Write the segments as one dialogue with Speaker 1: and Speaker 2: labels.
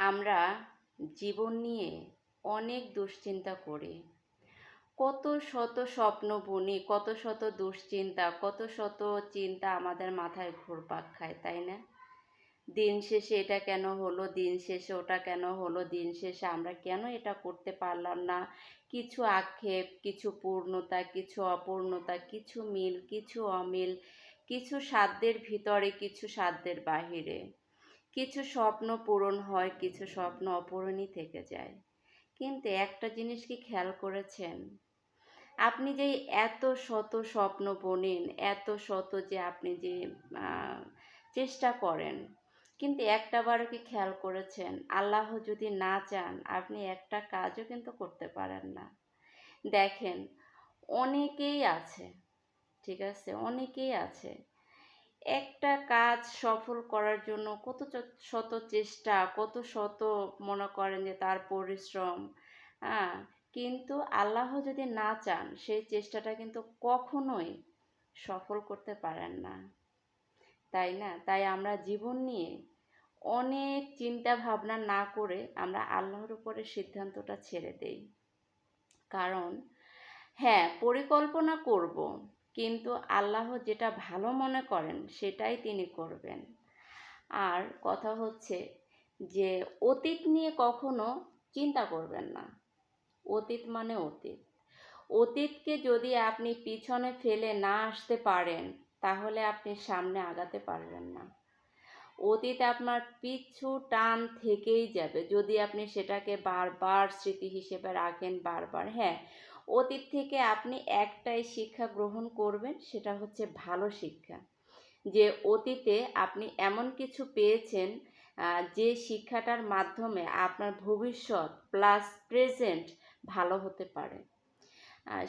Speaker 1: আমরা জীবন নিয়ে অনেক দুশ্চিন্তা করি। কত শত স্বপ্ন বুনি, কত শত দুশ্চিন্তা, কত শত চিন্তা আমাদের মাথায় ঘুরপাক খায়, তাই না? দিন শেষে এটা কেন হলো, দিন শেষে ওটা কেন হলো, দিন শেষে আমরা কেন এটা করতে পারলাম না। কিছু আক্ষেপ, কিছু পূর্ণতা, কিছু অপূর্ণতা, কিছু মিল, কিছু অমিল, কিছু সাধ্যের ভিতরে, কিছু সাধ্যের বাহিরে। কিছু স্বপ্ন পূরণ হয়, কিছু স্বপ্ন অপূরণই থেকে যায়। কিন্তু একটা জিনিস কি খেয়াল করেছেন? আপনি যে এত শত স্বপ্ন বোনেন, এত শত যে আপনি যে আহ, চেষ্টা করেন, কিন্তু একটাবারও কি খেয়াল করেছেন আল্লাহ যদি না চান আপনি একটা কাজও কিন্তু করতে পারেন না? দেখেন, অনেকেই আছে, ঠিক আছে, অনেকেই আছে একটা কাজ সফল করার জন্য কত শত চেষ্টা, কত শত মনে করেন যে তার পরিশ্রম, হ্যাঁ, কিন্তু আল্লাহ যদি না চান সেই চেষ্টাটা কিন্তু কখনোই সফল করতে পারেন না, তাই না? তাই আমরা জীবন নিয়ে অনেক চিন্তা ভাবনা না করে আমরা আল্লাহর উপরে সিদ্ধান্তটা ছেড়ে দেই। কারণ হ্যাঁ, পরিকল্পনা করব, কিন্তু আল্লাহ যেটা ভালো মনে করেন সেটাই তিনি করবেন। আর কথা হচ্ছে যে অতীত নিয়ে কখনো চিন্তা করবেন না। অতীত মানে অতীত। অতীতকে যদি আপনি পিছনে ফেলে না আসতে পারেন তাহলে আপনি সামনে আগাতে পারবেন না। অতীত আপনার পিছু টান থেকেই যাবে যদি আপনি সেটাকে বারবার স্মৃতি হিসেবে রাখেন বারবার। হ্যাঁ, অতীত থেকে আপনি একটাই শিক্ষা গ্রহণ করবেন, সেটা হচ্ছে ভালো শিক্ষা। যে অতীতে আপনি এমন কিছু পেয়েছেন যে শিক্ষাটার মাধ্যমে আপনার ভবিষ্যৎ প্লাস প্রেজেন্ট ভালো হতে পারে।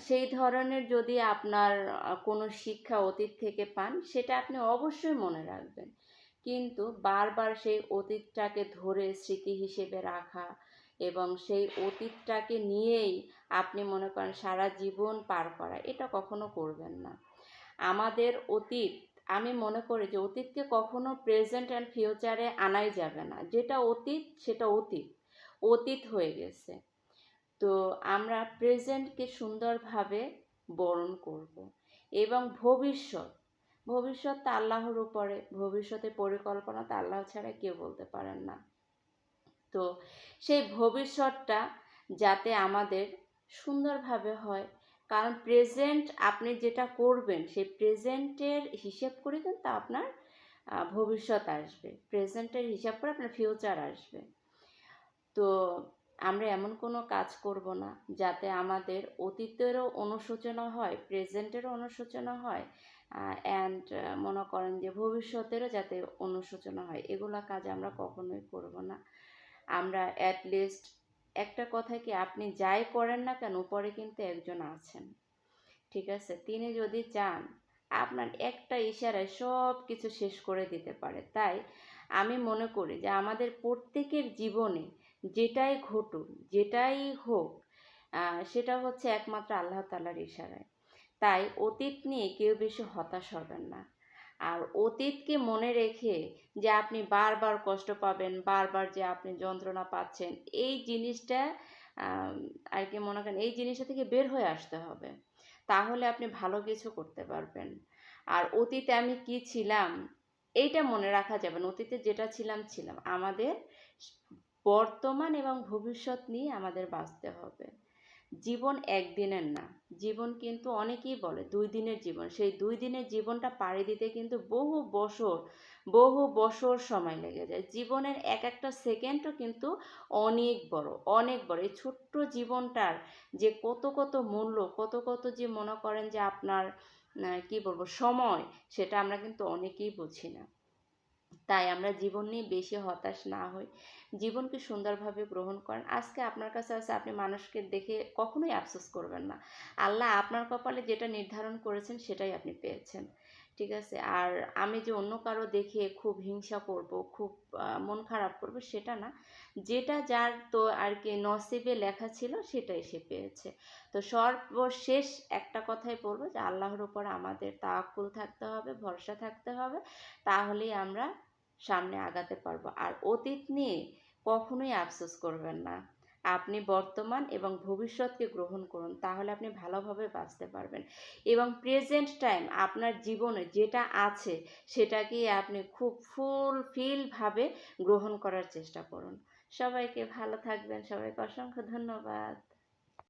Speaker 1: সেই ধরনের যদি আপনার কোনো শিক্ষা অতীত থেকে পান সেটা আপনি অবশ্যই মনে রাখবেন। কিন্তু বারবার সেই অতীতটাকে ধরে স্মৃতি হিসেবে রাখা এবং সেই অতীতটাকে নিয়েই আপনি মনে করেন সারা জীবন পার করা, এটা কখনো করবেন না। আমাদের অতীত, আমি মনে করি যে অতীতকে কখনো প্রেজেন্ট অ্যান্ড ফিউচারে আনাই যাবে না। যেটা অতীত সেটা অতীত, অতীত হয়ে গেছে। তো আমরা প্রেজেন্টকে সুন্দরভাবে বরণ করব এবং ভবিষ্যৎ, ভবিষ্যৎ তো আল্লাহর উপরে, ভবিষ্যতের পরিকল্পনা তো আল্লাহ ছাড়া কেউ বলতে পারেন না। তো সেই ভবিষ্যৎটা যাতে আমাদের সুন্দরভাবে হয়, কারণ প্রেজেন্ট আপনি যেটা করবেন সেই প্রেজেন্টের হিসেব করে কিন্তু আপনার ভবিষ্যৎ আসবে, প্রেজেন্টের হিসাব করে আপনার ফিউচার আসবে। তো আমরা এমন কোনো কাজ করব না যাতে আমাদের অতীতেরও অনুশোচনা হয়, প্রেজেন্টেরও অনুশোচনা হয়, অ্যান্ড মনে করেন যে ভবিষ্যতেরও যাতে অনুশোচনা হয়, এগুলা কাজ আমরা কখনোই করব না। আমরা অ্যাটলিস্ট একটা কথা কি, আপনি যাই করেন না কেন উপরে কিন্তু একজন আছেন, ঠিক আছে? তিনি যদি চান আপনার একটা ইশারায় সব কিছু শেষ করে দিতে পারে। তাই আমি মনে করি যে আমাদের প্রত্যেকের জীবনে যেটাই ঘটুক, যেটাই হোক, সেটা হচ্ছে একমাত্র আল্লাহ তাআলার ইশারায়। তাই অতীত নিয়ে কেউ বেশি হতাশ হবেন না। আর অতীতকে মনে রেখে যে আপনি বারবার কষ্ট পাবেন, বারবার যে আপনি যন্ত্রণা পাচ্ছেন, এই জিনিসটা আর কি মনে করেন এই জিনিসটা থেকে বের হয়ে আসতে হবে, তাহলে আপনি ভালো কিছু করতে পারবেন। আর অতীতে আমি কি ছিলাম এইটা মনে রাখা যাবে না, অতীতে যেটা ছিলাম ছিলাম। আমাদের বর্তমান এবং ভবিষ্যৎ নিয়ে আমাদের বাঁচতে হবে। জীবন একদিনের না, জীবন কিন্তু অনেকেই বলে 2 দিনের জীবন। সেই 2 দিনের জীবনটা পাড়ি দিতে কিন্তু বহু বছর সময় লেগে যায়। জীবনের এক একটা সেকেন্ডও কিন্তু অনেক বড়, অনেক বড়। এই ছোট্ট জীবনটার যে কত কত মূল্য, কত কত যে মনে করেন যে আপনার কি বলবো সময়, সেটা আমরা কিন্তু অনেকেই বুঝি না। তাই আমরা জীবন নিয়ে বেশি হতাশ না হই, জীবনকে সুন্দরভাবে গ্রহণ করেন। আজকে আপনার কাছে আছে, আপনি মানুষকে দেখে কখনোই আফসোস করবেন না। আল্লাহ আপনার কপালে যেটা নির্ধারণ করেছেন সেটাই আপনি পেয়েছেন, ঠিক আছে? আর আমি যে অন্য কারো দেখে খুব হিংসা করব, খুব মন খারাপ করব, সেটা না। যেটা যার তো আর কি নসিবে লেখা ছিল সেটাই সে পেয়েছে। তো সর্বশেষ একটা কথাই বলবো যে আল্লাহর উপর আমাদের তাওয়াক্কুল থাকতে হবে, ভরসা থাকতে হবে, তাহলেই আমরা সামনে আগাতে পারবো। আর অতীত নিয়ে কখনোই আফসোস করবেন না। আপনি বর্তমান এবং ভবিষ্যৎকে গ্রহণ করুন, তাহলে আপনি ভালোভাবে বাঁচতে পারবেন এবং প্রেজেন্ট টাইম আপনার জীবনে যেটা আছে সেটাকেই আপনি খুব ফুলফিলভাবে গ্রহণ করার চেষ্টা করুন। সবাইকে ভালো থাকবেন, সবাইকে অসংখ্য ধন্যবাদ।